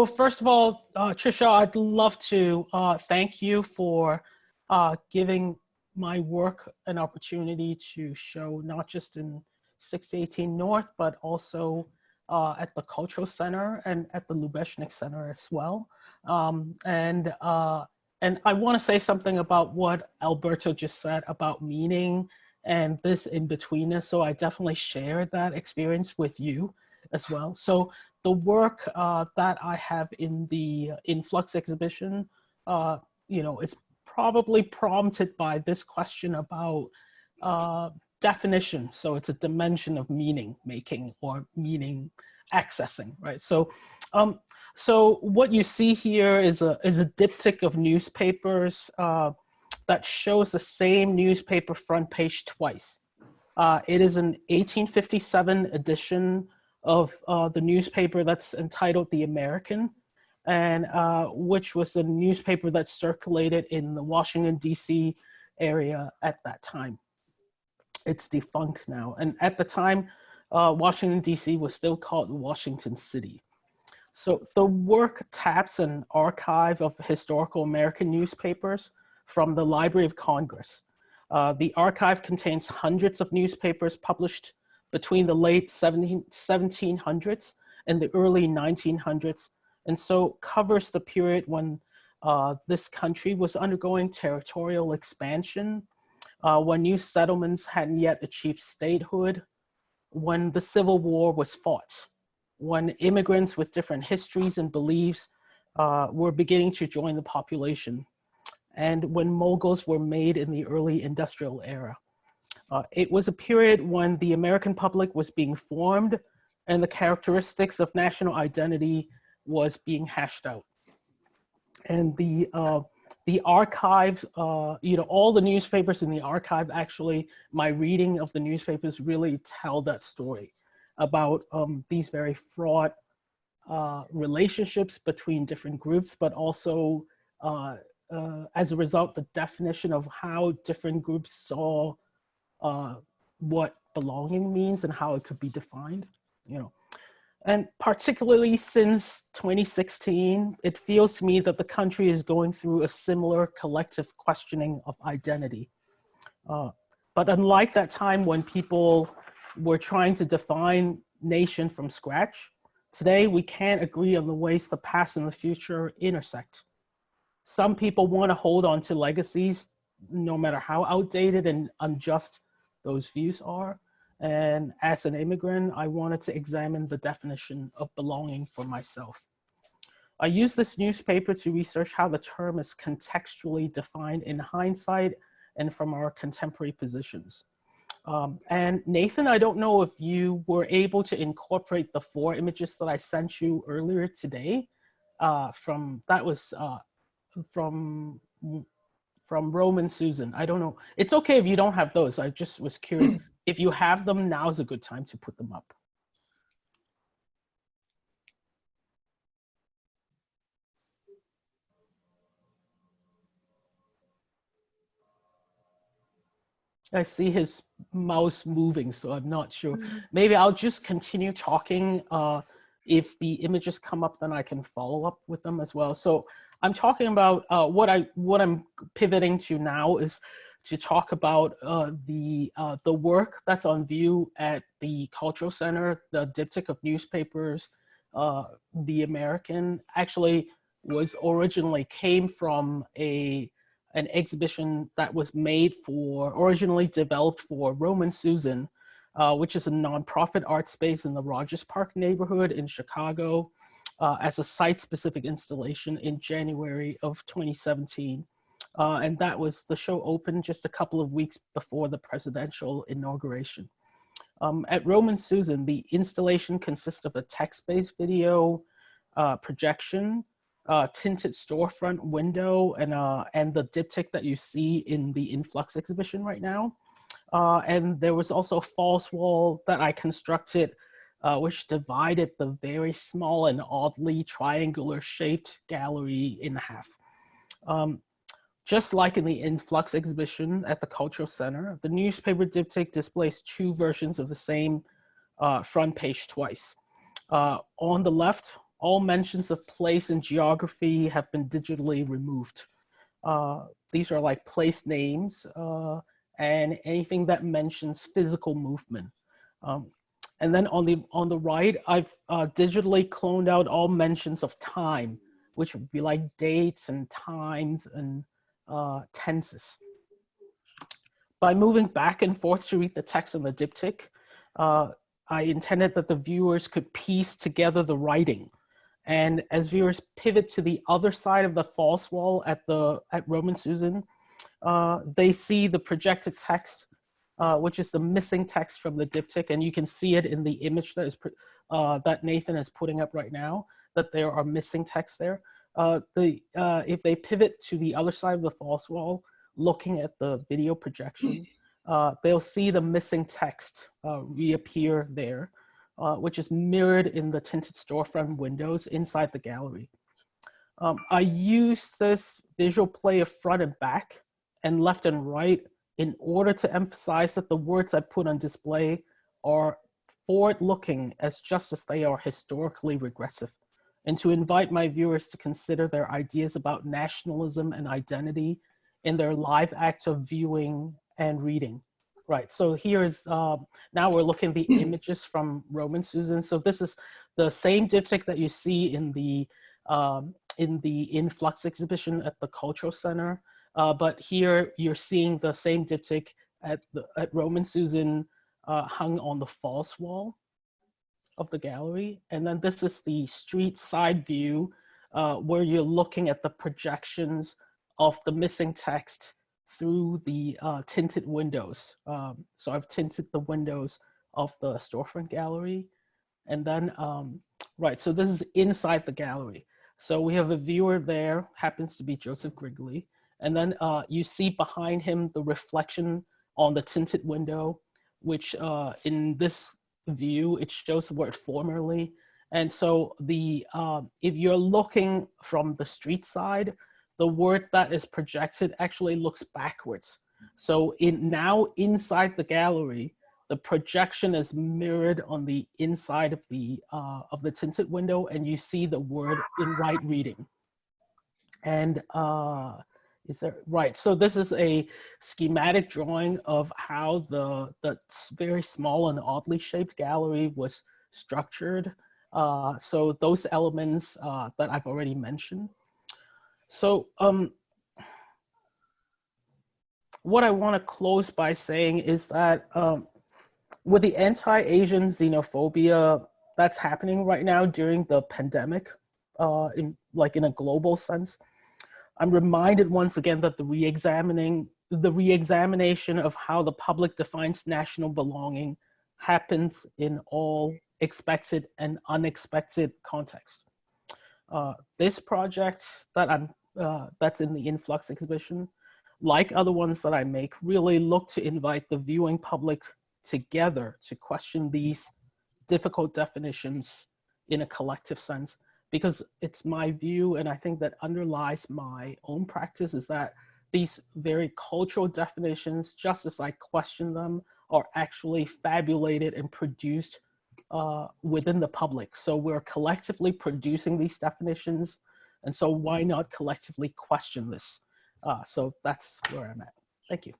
Well, first of all, Trisha, I'd love to thank you for giving my work an opportunity to show not just in 618 North, but also at the Cultural Center and at the Lubeznik Center as well. And I want to say something about what Alberto just said about meaning and this in-betweenness. So I definitely share that experience with you as well. So the work that I have in the In Flux exhibition, is probably prompted by this question about definition. So it's a dimension of meaning making or meaning accessing, right? So, so what you see here is a diptych of newspapers that shows the same newspaper front page twice. It is an 1857 edition of the newspaper that's entitled The American, and which was a newspaper that circulated in the Washington, D.C. area at that time. It's defunct now. And at the time, Washington, D.C. was still called Washington City. So the work taps an archive of historical American newspapers from the Library of Congress. The archive contains hundreds of newspapers published between the late 1700s and the early 1900s, and so covers the period when this country was undergoing territorial expansion, when new settlements hadn't yet achieved statehood, when the Civil War was fought, when immigrants with different histories and beliefs were beginning to join the population, and when moguls were made in the early industrial era. It was a period when the American public was being formed and the characteristics of national identity was being hashed out. And the archives, all the newspapers in the archive, actually, my reading of the newspapers really tell that story about these very fraught relationships between different groups, but also as a result, the definition of how different groups saw what belonging means and how it could be defined, And particularly since 2016, it feels to me that the country is going through a similar collective questioning of identity. But unlike that time when people were trying to define nation from scratch, today we can't agree on the ways the past and the future intersect. Some people want to hold on to legacies, no matter how outdated and unjust those views are. And as an immigrant, I wanted to examine the definition of belonging for myself. I used this newspaper to research how the term is contextually defined in hindsight and from our contemporary positions. And Nathan, I don't know if you were able to incorporate the 4 images that I sent you earlier today. From Rome and Susan. I don't know. It's okay if you don't have those. I just was curious. If you have them, now's a good time to put them up. I see his mouse moving, so I'm not sure. Maybe I'll just continue talking. If the images come up, then I can follow up with them as well. So I'm talking about what I'm pivoting to now is to talk about the work that's on view at the Cultural Center, the diptych of newspapers, The American, actually came from an exhibition that was originally developed for Rome and Susan, which is a nonprofit art space in the Rogers Park neighborhood in Chicago, as a site-specific installation in January of 2017. And the show opened just a couple of weeks before the presidential inauguration. At Rome and Susan, the installation consists of a text-based video projection, tinted storefront window, and the diptych that you see in the In Flux exhibition right now. And there was also a false wall that I constructed, which divided the very small and oddly triangular shaped gallery in half. Just like in the In Flux exhibition at the Cultural Center, the newspaper diptych displays 2 versions of the same front page twice. On the left, all mentions of place and geography have been digitally removed. These are like place names and anything that mentions physical movement. And then on the right, I've digitally cloned out all mentions of time, which would be like dates and times and tenses. By moving back and forth to read the text in the diptych, I intended that the viewers could piece together the writing. And as viewers pivot to the other side of the false wall at Roman Susan, they see the projected text, which is the missing text from the diptych, and you can see it in the image that is that Nathan is putting up right now, that there are missing texts there. If they pivot to the other side of the false wall, looking at the video projection, they'll see the missing text reappear there, which is mirrored in the tinted storefront windows inside the gallery. I use this visual play of front and back and left and right in order to emphasize that the words I put on display are forward-looking as just as they are historically regressive, and to invite my viewers to consider their ideas about nationalism and identity in their live acts of viewing and reading. Right, so here is, now we're looking at the images from Roman Susan. So this is the same diptych that you see in the In Flux exhibition at the Cultural Center. But here you're seeing the same diptych at Roman Susan hung on the false wall of the gallery. And then this is the street side view where you're looking at the projections of the missing text through the tinted windows. So I've tinted the windows of the storefront gallery. And then, right, so this is inside the gallery. So we have a viewer there, happens to be Joseph Grigley. And then you see behind him the reflection on the tinted window, which in this view, it shows the word formerly. And so if you're looking from the street side, the word that is projected actually looks backwards. So now inside the gallery, the projection is mirrored on the inside of the tinted window, and you see the word in right reading. And right, so this is a schematic drawing of how the very small and oddly shaped gallery was structured. So those elements that I've already mentioned. So what I want to close by saying is that with the anti-Asian xenophobia that's happening right now during the pandemic, in a global sense, I'm reminded once again that the re-examination of how the public defines national belonging happens in all expected and unexpected contexts. This project that that's in the In Flux exhibition, like other ones that I make, really look to invite the viewing public together to question these difficult definitions in a collective sense, because it's my view, and I think that underlies my own practice, is that these very cultural definitions, just as I question them, are actually fabulated and produced within the public. So we're collectively producing these definitions, and so why not collectively question this? So that's where I'm at. Thank you.